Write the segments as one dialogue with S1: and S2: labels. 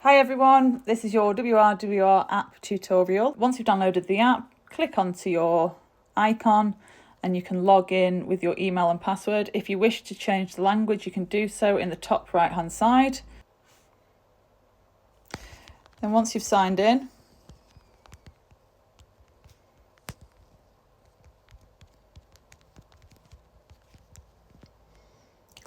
S1: Hi everyone, this is your WRWR app tutorial. Once you've downloaded the app, click onto your icon and you can log in with your email and password. If you wish to change the language, you can do so in the top right hand side. Then once you've signed in,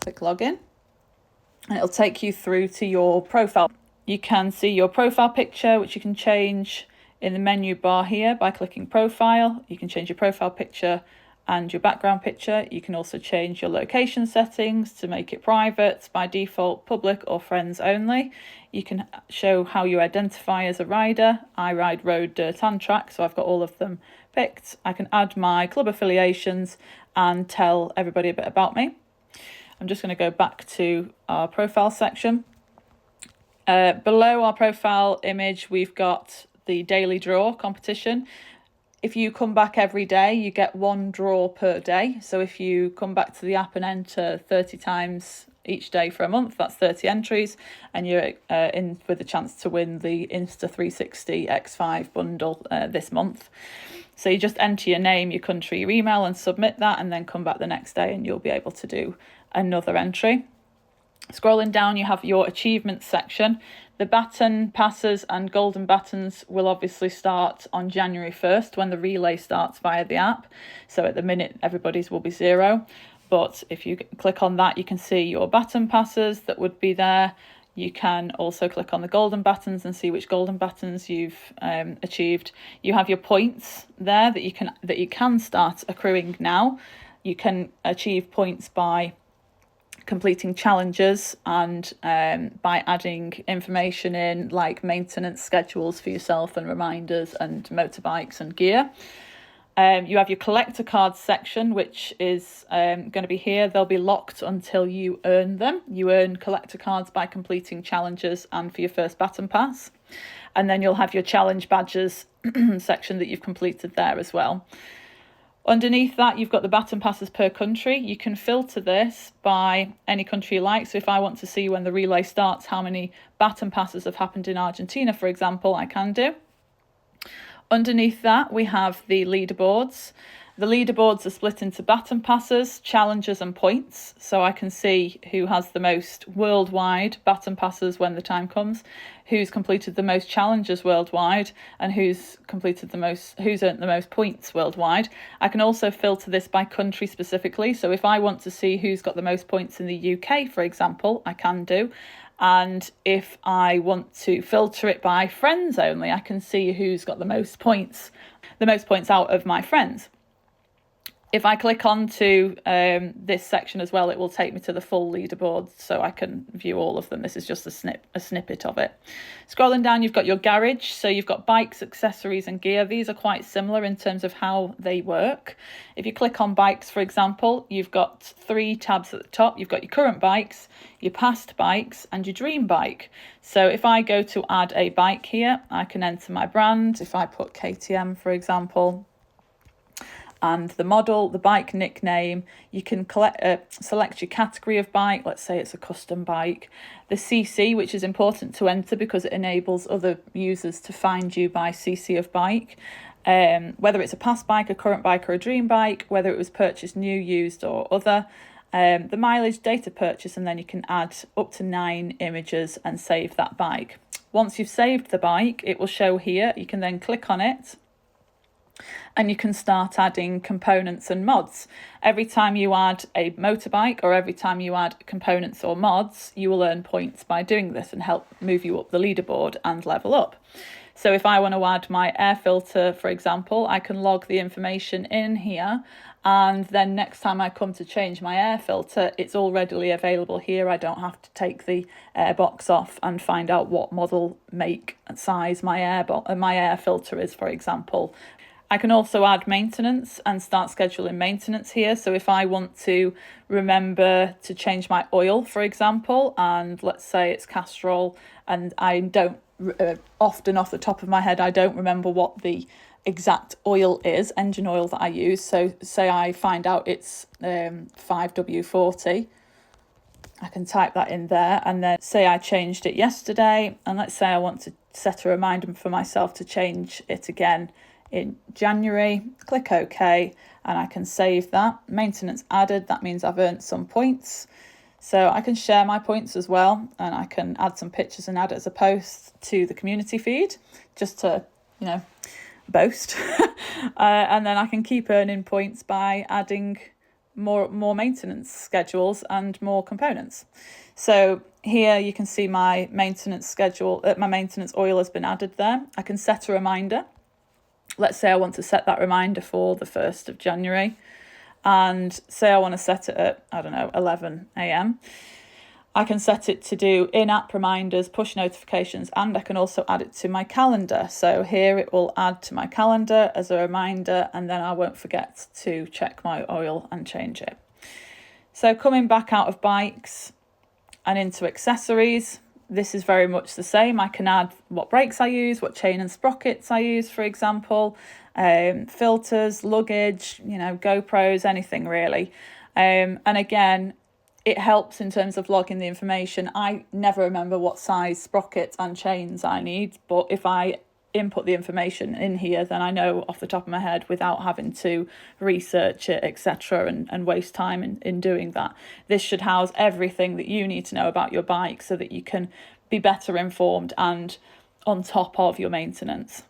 S1: click login and it'll take you through to your profile. You can see your profile picture, which you can change in the menu bar here by clicking profile. You can change your profile picture and your background picture. You can also change your location settings to make it private, by default public or friends only. You can show how you identify as a rider. I ride road, dirt and track, so I've got all of them picked. I can add my club affiliations and tell everybody a bit about me. I'm just going to go back to our profile section. Below our profile image, we've got the daily draw competition. If you come back every day, you get one draw per day. So if you come back to the app and enter 30 times each day for a month, that's 30 entries, and you're in with a chance to win the Insta360 X5 bundle this month. So you just enter your name, your country, your email and submit that, and then come back the next day and you'll be able to do another entry. Scrolling down, you have your achievements section. The baton passes and golden batons will obviously start on January 1st when the relay starts via the app. So at the minute, everybody's will be 0. But if you click on that, you can see your baton passes that would be there. You can also click on the golden batons and see which golden batons you've achieved. You have your points there that you can start accruing now. You can achieve points by completing challenges and by adding information in like maintenance schedules for yourself and reminders and motorbikes and gear. You have your collector cards section, which is going to be here. They'll be locked until you earn them. You earn collector cards by completing challenges and for your first baton pass. And then you'll have your challenge badges section that you've completed there as well. Underneath that, you've got the baton passes per country. You can filter this by any country you like. So if I want to see when the relay starts, how many baton passes have happened in Argentina, for example, I can do. Underneath that, we have the leaderboards. The leaderboards are split into baton passes, challenges and points. So I can see who has the most worldwide baton passes when the time comes, who's completed the most challenges worldwide, and who's earned the most points worldwide. I can also filter this by country specifically. So if I want to see who's got the most points in the UK, for example, I can do. And if I want to filter it by friends only, I can see who's got the most points out of my friends. If I click onto this section as well, it will take me to the full leaderboard so I can view all of them. This is just a snippet of it. Scrolling down, you've got your garage. So you've got bikes, accessories and gear. These are quite similar in terms of how they work. If you click on bikes, for example, you've got 3 tabs at the top. You've got your current bikes, your past bikes and your dream bike. So if I go to add a bike here, I can enter my brand. If I put KTM, for example, and the model, the bike nickname, you can select your category of bike. Let's say it's a custom bike. The CC, which is important to enter because it enables other users to find you by CC of bike. Whether it's a past bike, a current bike or a dream bike, whether it was purchased new, used or other. The mileage, date of purchase, and then you can add up to 9 images and save that bike. Once you've saved the bike, it will show here. You can then click on it and you can start adding components and mods. Every time you add a motorbike or every time you add components or mods, you will earn points by doing this and help move you up the leaderboard and level up. So if I want to add my air filter, for example, I can log the information in here, and then next time I come to change my air filter, it's all readily available here. I don't have to take the air box off and find out what model, make and size my air filter is, for example. I can also add maintenance and start scheduling maintenance here. So if I want to remember to change my oil, for example, and let's say it's Castrol, and I don't often off the top of my head, I don't remember what the exact oil is, engine oil that I use. So say I find out it's 5W40. I can type that in there, and then say I changed it yesterday, and let's say I want to set a reminder for myself to change it again in January. Click OK, and I can save that. Maintenance added, that means I've earned some points. So I can share my points as well, and I can add some pictures and add it as a post to the community feed, just to, boast. And then I can keep earning points by adding more maintenance schedules and more components. So here you can see my maintenance schedule, my maintenance oil has been added there. I can set a reminder. Let's say I want to set that reminder for the 1st of January, and say I want to set it at, 11 a.m. I can set it to do in-app reminders, push notifications, and I can also add it to my calendar. So here it will add to my calendar as a reminder, and then I won't forget to check my oil and change it. So coming back out of bikes and into accessories, this is very much the same. I can add what brakes I use, what chain and sprockets I use, for example, filters, luggage, GoPros, anything really. And again, it helps in terms of logging the information. I never remember what size sprockets and chains I need, but if I input the information in here, then I know off the top of my head without having to research it, etc., and waste time in doing that. This should house everything that you need to know about your bike so that you can be better informed and on top of your maintenance.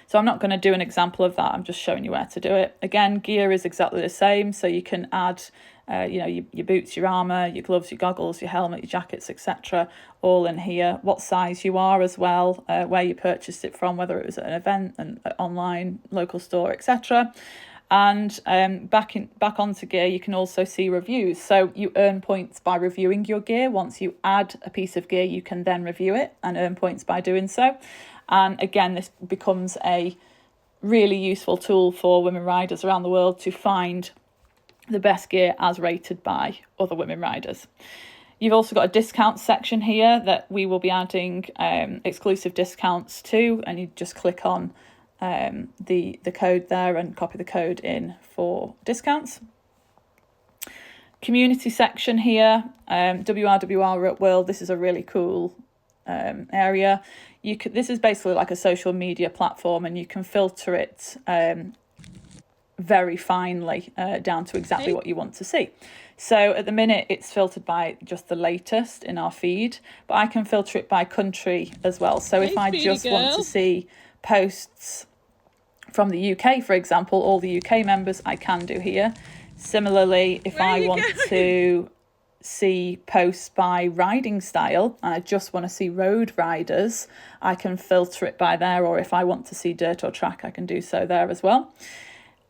S1: So I'm not going to do an example of that. I'm just showing you where to do it. Again, gear is exactly the same. So you can add, your boots, your armour, your gloves, your goggles, your helmet, your jackets, etc. all in here. What size you are as well, where you purchased it from, whether it was at an event, an online, local store, etc. And back onto gear, you can also see reviews. So you earn points by reviewing your gear. Once you add a piece of gear, you can then review it and earn points by doing so. And again, this becomes a really useful tool for women riders around the world to find the best gear as rated by other women riders. You've also got a discount section here that we will be adding exclusive discounts to, and you just click on the code there and copy the code in for discounts. Community section here, WRWR World. This is a really cool area. This is basically like a social media platform, and you can filter it very finely down to exactly what you want to see. So at the minute it's filtered by just the latest in our feed, but I can filter it by country as well. So if I just want to see posts from the UK, for example, all the UK members, I can do here. Similarly, if I want to see posts by riding style and I just want to see road riders, I can filter it by there, or if I want to see dirt or track, I can do so there as well.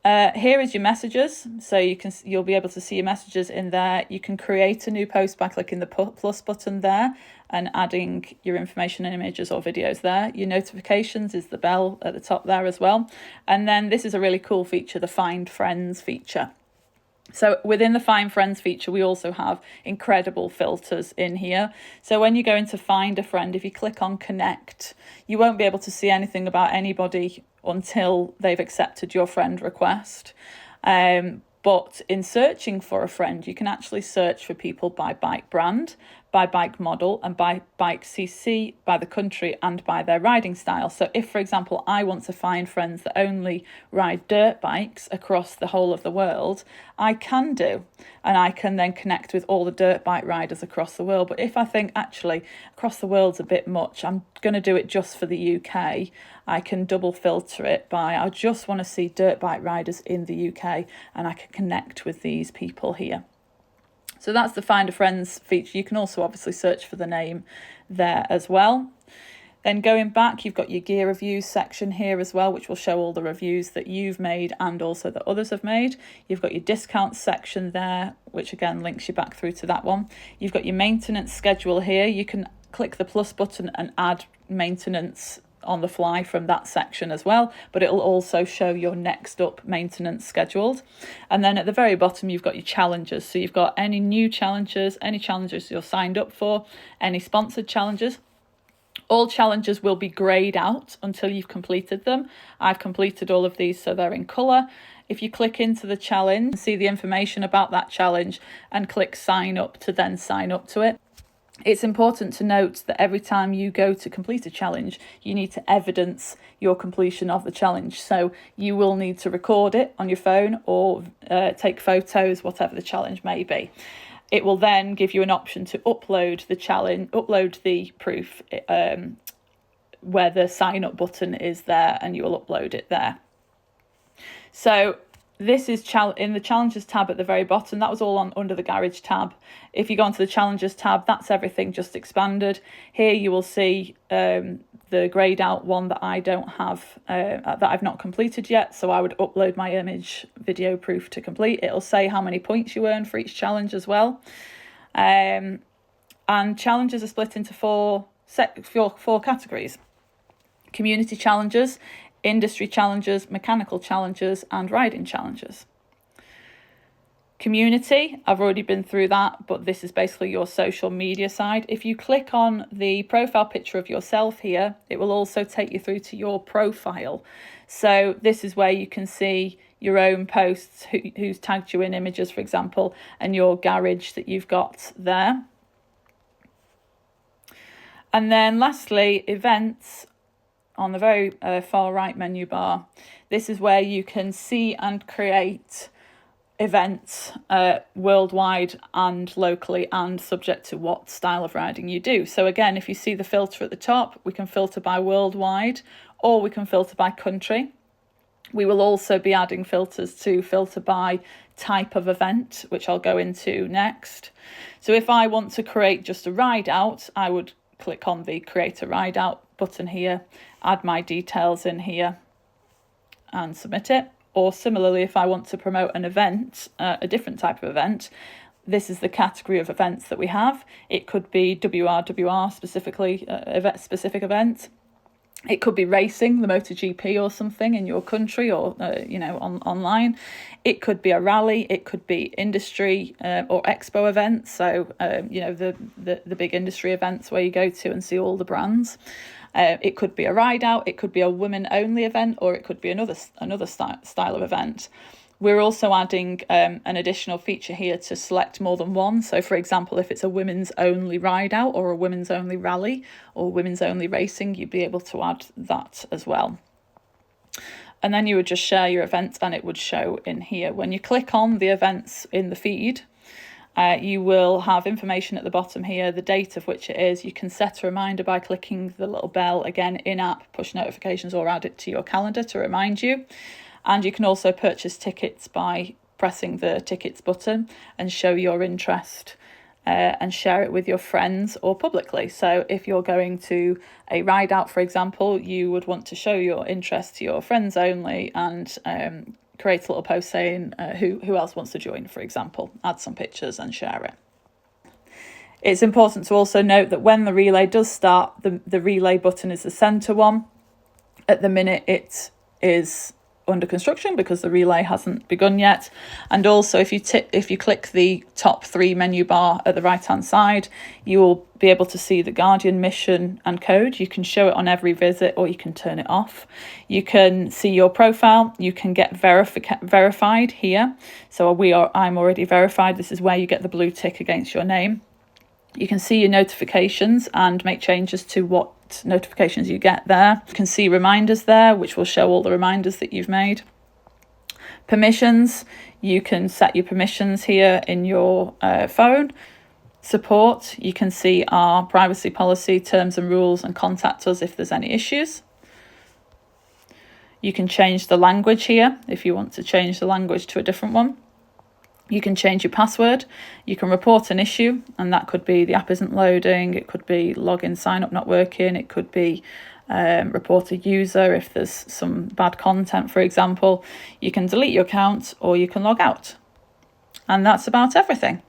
S1: Here is your messages, so you'll be able to see your messages in there. You can create a new post by clicking the plus button there and adding your information and images or videos there. Your notifications is the bell at the top there as well. And then this is a really cool feature, the Find Friends feature. So within the Find Friends feature, we also have incredible filters in here. So when you go into Find a Friend, if you click on Connect, you won't be able to see anything about anybody until they've accepted your friend request. But in searching for a friend, you can actually search for people by bike brand, by bike model, and by bike CC, by the country, and by their riding style. So if, for example, I want to find friends that only ride dirt bikes across the whole of the world, I can do. And I can then connect with all the dirt bike riders across the world. But if I think, actually, across the world's a bit much, I'm going to do it just for the UK, I can double filter it by, I just want to see dirt bike riders in the UK, and I can connect with these people here. So that's the Find a Friends feature. You can also obviously search for the name there as well. Then going back, you've got your gear reviews section here as well, which will show all the reviews that you've made and also that others have made. You've got your discounts section there, which again links you back through to that one. You've got your maintenance schedule here. You can click the plus button and add maintenance on the fly from that section as well, but it'll also show your next up maintenance scheduled. And then at the very bottom, you've got your challenges. So you've got any new challenges, any challenges you're signed up for, any sponsored challenges, All challenges will be greyed out until you've completed them. I've completed all of these, so they're in colour. If you click into the challenge, see the information about that challenge and click sign up to then sign up to it. It's important to note that every time you go to complete a challenge, you need to evidence your completion of the challenge. So you will need to record it on your phone or take photos, whatever the challenge may be. It will then give you an option to upload the proof where the sign up button is there, and you will upload it there. So this is in the challenges tab at the very bottom. That was all under the garage tab. If you go onto the challenges tab, that's everything just expanded. Here you will see the greyed out one that I don't have, that I've not completed yet. So I would upload my image video proof to complete. It'll say how many points you earn for each challenge as well. And challenges are split into four categories: community challenges, industry challenges, mechanical challenges, and riding challenges. Community, I've already been through that, but this is basically your social media side. If you click on the profile picture of yourself here, it will also take you through to your profile. So this is where you can see your own posts, who's tagged you in images, for example, and your garage that you've got there. And then lastly, events on the very far right menu bar. This is where you can see and create events worldwide and locally, and subject to what style of riding you do. So again, if you see the filter at the top, we can filter by worldwide, or we can filter by country. We will also be adding filters to filter by type of event, which I'll go into next. So if I want to create just a ride out, I would click on the create a ride out button here, add my details in here and submit it. Or similarly, if I want to promote an event, a different type of event, this is the category of events that we have. It could be WRWR specifically, specific event. It could be racing, the MotoGP or something in your country, or online. It could be a rally. It could be industry or expo events. So the big industry events where you go to and see all the brands. It could be a ride out. It could be a women only event, or it could be another style of event. We're also adding an additional feature here to select more than one. So for example, if it's a women's only ride out or a women's only rally or women's only racing, you'd be able to add that as well. And then you would just share your event and it would show in here. When you click on the events in the feed, you will have information at the bottom here, the date of which it is. You can set a reminder by clicking the little bell, again, in-app push notifications, or add it to your calendar to remind you. And you can also purchase tickets by pressing the tickets button and show your interest and share it with your friends or publicly. So if you're going to a ride out, for example, you would want to show your interest to your friends only and create a little post saying who else wants to join, for example. Add some pictures and share it. It's important to also note that when the relay does start, the relay button is the centre one. At the minute it is under construction because the relay hasn't begun yet. And also if you click the top 3 menu bar at the right hand side, you will be able to see the Guardian mission and code. You can show it on every visit, or you can turn it off. You can see your profile. You can get verified here. So I'm already verified. This is where you get the blue tick against your name. You can see your notifications and make changes to what notifications you get there. You can see reminders there, which will show all the reminders that you've made. Permissions, you can set your permissions here in your phone. Support, you can see our privacy policy, terms and rules, and contact us if there's any issues. You can change the language here if you want to change the language to a different one. You can change your password. You can report an issue, and that could be the app isn't loading. It could be login sign up not working. It could be report a user if there's some bad content, for example. You can delete your account or you can log out. And that's about everything.